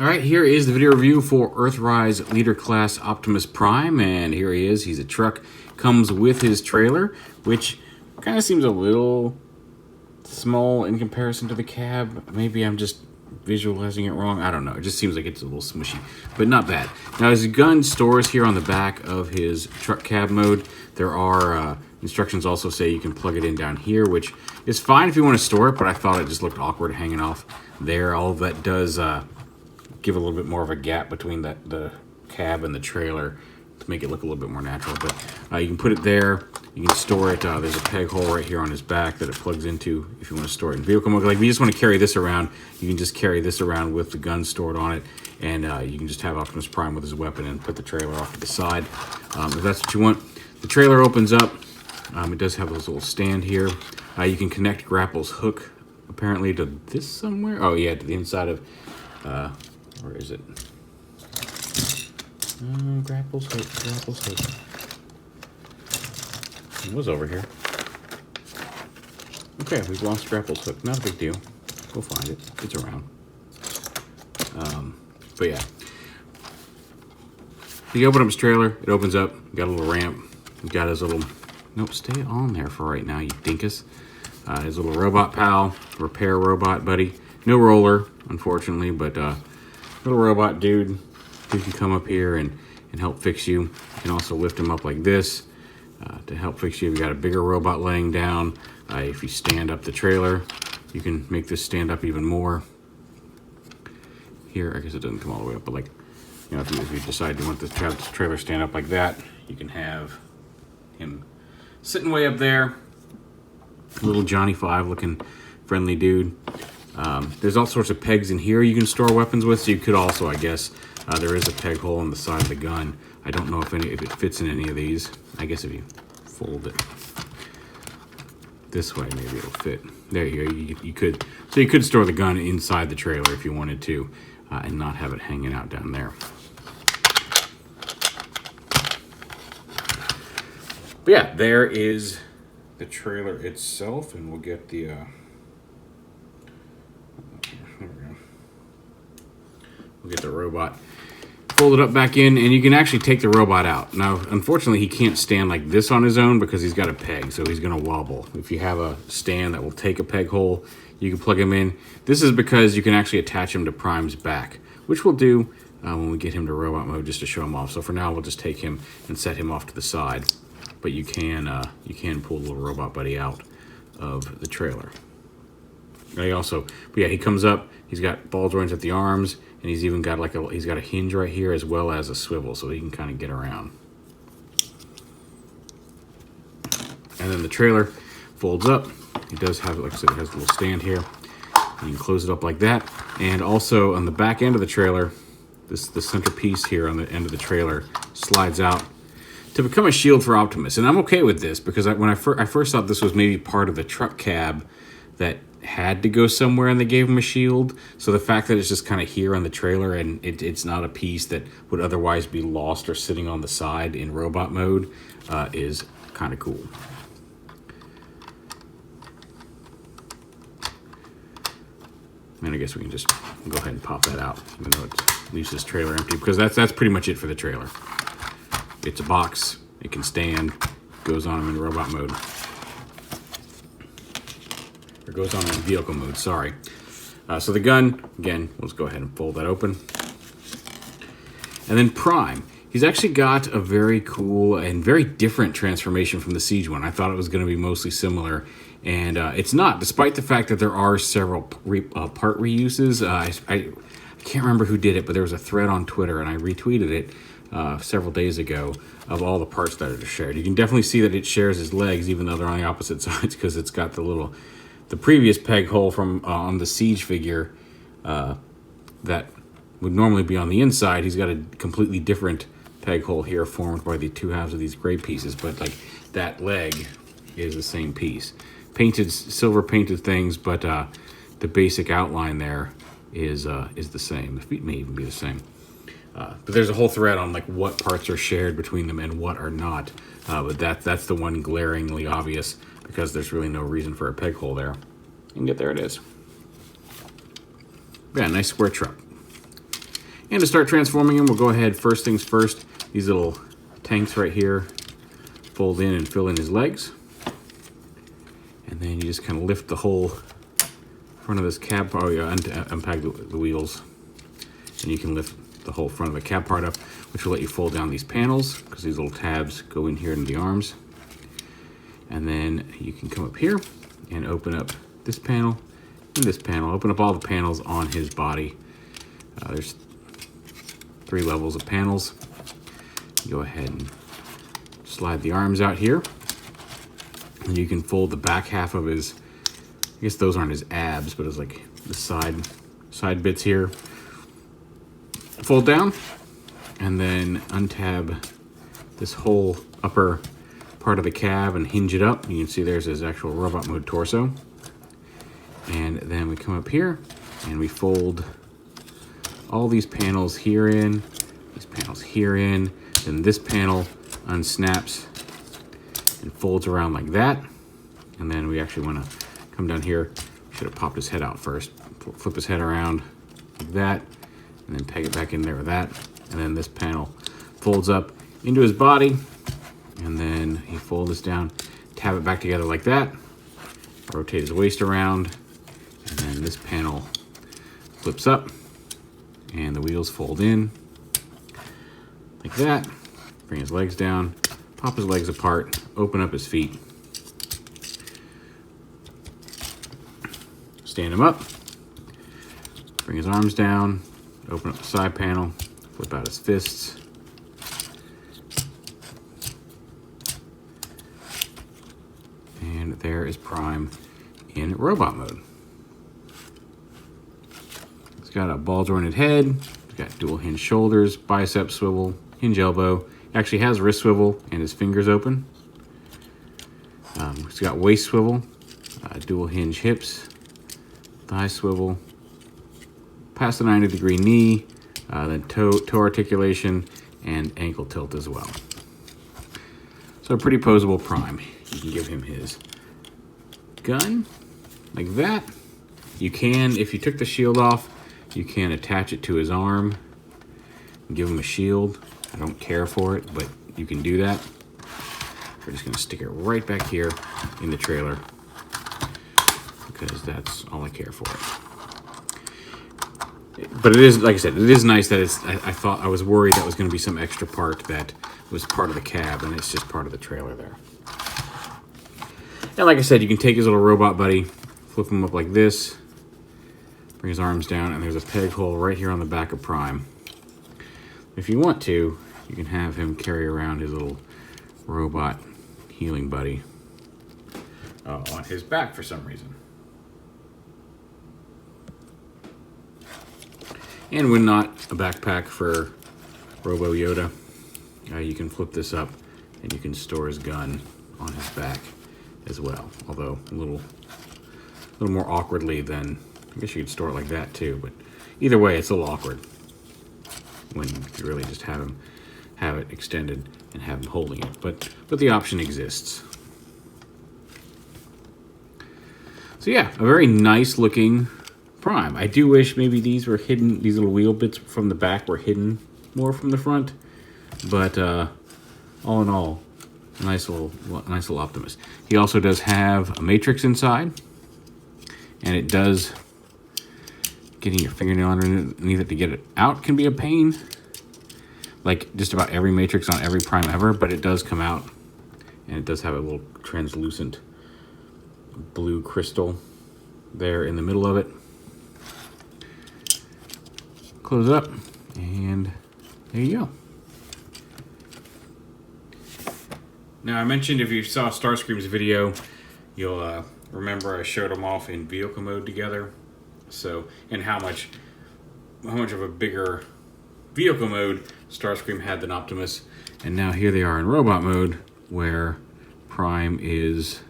All right, here is the video review for EARTHRISE Leader Class Optimus Prime, and here he is. He's a truck, comes with his trailer, which kind of seems a little small in comparison to the cab. Maybe I'm just visualizing it wrong. I don't know. It just seems like it's a little smushy, but not bad. Now, his gun stores here on the back of his truck cab mode. There are instructions also say you can plug it in down here, which is fine if you want to store it, but I thought it just looked awkward hanging off there. All of that does give a little bit more of a gap between the cab and the trailer to make it look a little bit more natural. But you can put it there. You can store it. There's a peg hole right here on his back that it plugs into if you want to store it in vehicle mode. Like if you just want to carry this around, you can just carry this around with the gun stored on it, and you can just have Optimus Prime with his weapon and put the trailer off to the side. If that's what you want. The trailer opens up. It does have this little stand here. You can connect Grapple's hook apparently to this somewhere. Oh yeah, to the inside of, where is it? Grapple's hook. It was over here. Okay, we've lost Grapple's hook. Not a big deal. We'll find it. It's around. But yeah. You open up his trailer, it opens up, you got a little ramp, you got his little, nope, stay on there for right now, you dinkus. His little robot pal, repair robot buddy. No roller, unfortunately, but little robot dude who can come up here and help fix you. You can also lift him up like this to help fix you. You've got a bigger robot laying down. If you stand up the trailer, you can make this stand up even more. Here, I guess it doesn't come all the way up, but like, you know, if you decide you want the trailer stand up like that, you can have him sitting way up there. Little Johnny 5 looking friendly dude. There's all sorts of pegs in here you can store weapons with, so you could also, I guess, there is a peg hole on the side of the gun. I don't know if it fits in any of these. I guess if you fold it this way, maybe it'll fit. There you go. You could, so you could store the gun inside the trailer if you wanted to, and not have it hanging out down there. But yeah, there is the trailer itself, and we'll get the there we go. We'll get the robot folded up back in, and you can actually take the robot out. Now, unfortunately, he can't stand like this on his own because he's got a peg, so he's gonna wobble. If you have a stand that will take a peg hole, you can plug him in. This is because you can actually attach him to Prime's back, which we'll do when we get him to robot mode, just to show him off. So for now, we'll just take him and set him off to the side. But you can pull the little robot buddy out of the trailer. But yeah, he comes up. He's got ball joints at the arms, and he's even got he's got a hinge right here as well as a swivel, so he can kind of get around. And then the trailer folds up. It does have, like I said, it has a little stand here. You can close it up like that. And also on the back end of the trailer, the centerpiece here on the end of the trailer slides out to become a shield for Optimus. And I'm okay with this because when I first thought this was maybe part of the truck cab that had to go somewhere and they gave him a shield. So the fact that it's just kind of here on the trailer and it's not a piece that would otherwise be lost or sitting on the side in robot mode is kind of cool. And I guess we can just go ahead and pop that out, even though it leaves this trailer empty, because that's pretty much it for the trailer. It's a box, it can stand, goes on in robot mode. Or goes on in vehicle mode, sorry. So the gun, again, let's go ahead and fold that open. And then Prime. He's actually got a very cool and very different transformation from the Siege one. I thought it was going to be mostly similar, and it's not, despite the fact that there are several part reuses. I can't remember who did it, but there was a thread on Twitter, and I retweeted it several days ago of all the parts that are shared. You can definitely see that it shares his legs, even though they're on the opposite sides, because it's got the previous peg hole from on the Siege figure that would normally be on the inside. He's got a completely different peg hole here formed by the two halves of these gray pieces, but like that leg is the same piece. Painted, silver painted things, but the basic outline there is the same. The feet may even be the same. But there's a whole thread on like what parts are shared between them and what are not. But that's the one glaringly obvious, because there's really no reason for a peg hole there. And yet there it is. Yeah, nice square truck. And to start transforming him, we'll go ahead, first things first, these little tanks right here fold in and fill in his legs. And then you just kind of lift the whole front of this cab part. Oh yeah, unpack the wheels. And you can lift the whole front of the cab part up, which will let you fold down these panels, because these little tabs go in here into the arms. And then you can come up here and open up this panel and this panel. Open up all the panels on his body. There's 3 levels of panels. Go ahead and slide the arms out here. And you can fold the back half of his, I guess those aren't his abs, but it's like the side bits here. Fold down, and then untab this whole upper part of the cab and hinge it up. You can see there's his actual robot mode torso. And then we come up here and we fold all these panels here in, these panels here in, then this panel unsnaps and folds around like that. And then we actually want to come down here. We should have popped his head out first. Flip his head around like that, and then peg it back in there with that. And then this panel folds up into his body, and then you fold this down, tab it back together like that, rotate his waist around, and then this panel flips up, and the wheels fold in like that. Bring his legs down, pop his legs apart, open up his feet, stand him up, bring his arms down, open up the side panel, flip out his fists, and there is Prime in robot mode. He's got a ball jointed head, he's got dual hinge shoulders, bicep swivel, hinge elbow. Actually has wrist swivel and his fingers open. He's got waist swivel, dual hinge hips, thigh swivel, past the 90-degree knee, then toe articulation, and ankle tilt as well. So a pretty posable Prime. You can give him his gun like that. You can, if you took the shield off, you can attach it to his arm and give him a shield. I don't care for it, but you can do that. We're just gonna stick it right back here in the trailer because that's all I care for. But it is, like I said, it is nice that it's, I was worried that was gonna be some extra part that was part of the cab, and it's just part of the trailer there. And like I said, you can take his little robot buddy, flip him up like this, bring his arms down, and there's a peg hole right here on the back of Prime. If you want to, you can have him carry around his little robot healing buddy on his back for some reason. And when not a backpack for Robo Yoda, you can flip this up and you can store his gun on his back as well. Although a little more awkwardly than, I guess you could store it like that too, but either way, it's a little awkward when you really just have it extended and have him holding it. But the option exists. So yeah, a very nice looking Prime. I do wish maybe these were hidden, these little wheel bits from the back were hidden more from the front. But all in all, a nice little Optimus. He also does have a matrix inside, and it does, getting your fingernail underneath it to get it out can be a pain. Like just about every matrix on every Prime ever, but it does come out, and it does have a little translucent blue crystal there in the middle of it. Close up, and there you go. Now I mentioned, if you saw Starscream's video, you'll remember I showed them off in vehicle mode together. So, and how much of a bigger vehicle mode Starscream had than Optimus. And now here they are in robot mode, where Prime is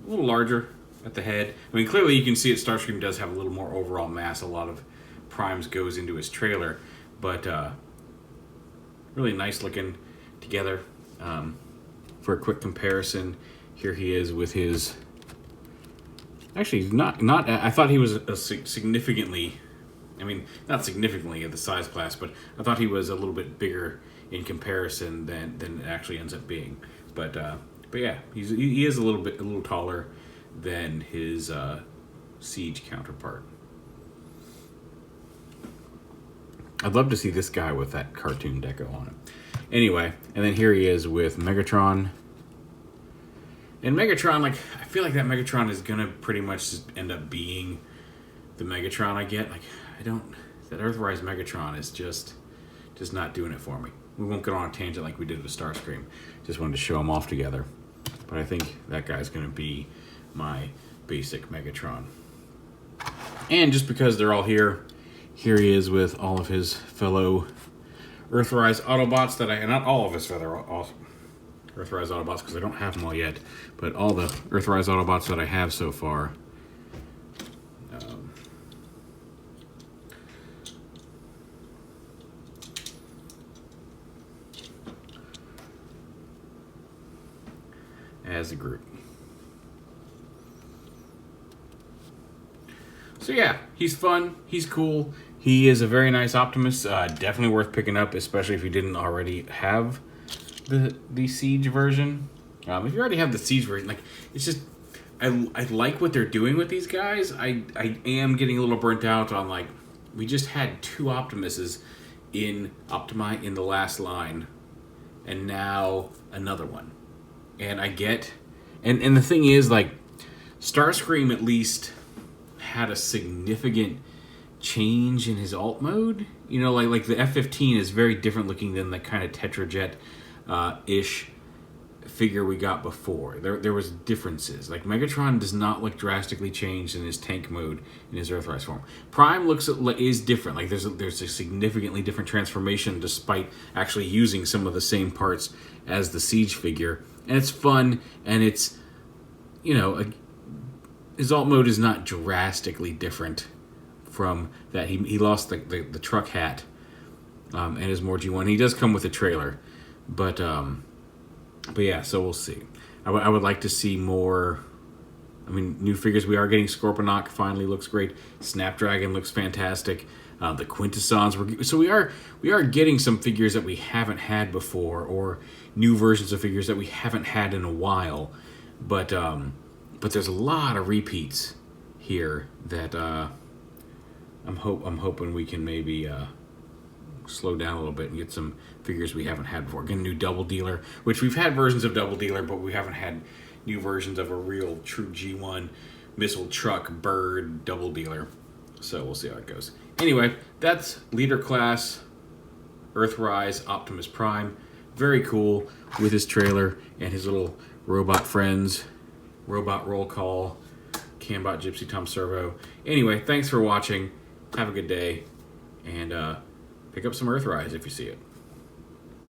a little larger at the head. I mean, clearly you can see that Starscream does have a little more overall mass. A lot of Primes goes into his trailer, but really nice looking together. For a quick comparison, here he is with his, actually not I thought he was a significantly I mean, not significantly at the size class, but I thought he was a little bit bigger in comparison than it actually ends up being. But yeah, he is a little taller than his Siege counterpart. I'd love to see this guy with that cartoon deco on him. Anyway, and then here he is with Megatron. And Megatron, like, I feel like that Megatron is gonna pretty much end up being the Megatron I get. Like, that Earthrise Megatron is just not doing it for me. We won't get on a tangent like we did with Starscream. Just wanted to show them off together. But I think that guy's gonna be my basic Megatron. And just because they're all here he is with all of his fellow Earthrise Autobots not all of his fellow Earthrise Autobots, because I don't have them all yet, but all the Earthrise Autobots that I have so far. As a group. So yeah, he's fun, he's cool, he is a very nice Optimus, definitely worth picking up, especially if you didn't already have the Siege version. If you already have the Siege version, like, it's just, I like what they're doing with these guys. I am getting a little burnt out on, like, we just had 2 Optimuses in Optimi in the last line, and now another one. And I get, and the thing is, like, Starscream at least had a significant change in his alt mode. You know, like the F-15 is very different looking than the kind of Tetrajet ish figure we got before. There was differences. Like, Megatron does not look drastically changed in his tank mode in his Earthrise form. Prime is different. Like, there's a significantly different transformation despite actually using some of the same parts as the Siege figure. And it's fun, and it's, you know, his alt mode is not drastically different from that. He lost the truck hat and is more G1. He does come with a trailer, but yeah, so we'll see. I would like to see more. I mean, new figures. We are getting Scorponok, finally looks great. Snapdragon looks fantastic. The Quintessons. So we are getting some figures that we haven't had before, or new versions of figures that we haven't had in a while. But there's a lot of repeats here that I'm hoping we can maybe slow down a little bit and get some figures we haven't had before. Get a new Double Dealer, which we've had versions of Double Dealer, but we haven't had new versions of a real true G1 missile truck bird Double Dealer. So we'll see how it goes. Anyway, that's Leader Class Earthrise Optimus Prime. Very cool with his trailer and his little robot friends. Robot Roll Call, Cambot, Gypsy, Tom Servo. Anyway, thanks for watching. Have a good day. And pick up some Earthrise if you see it.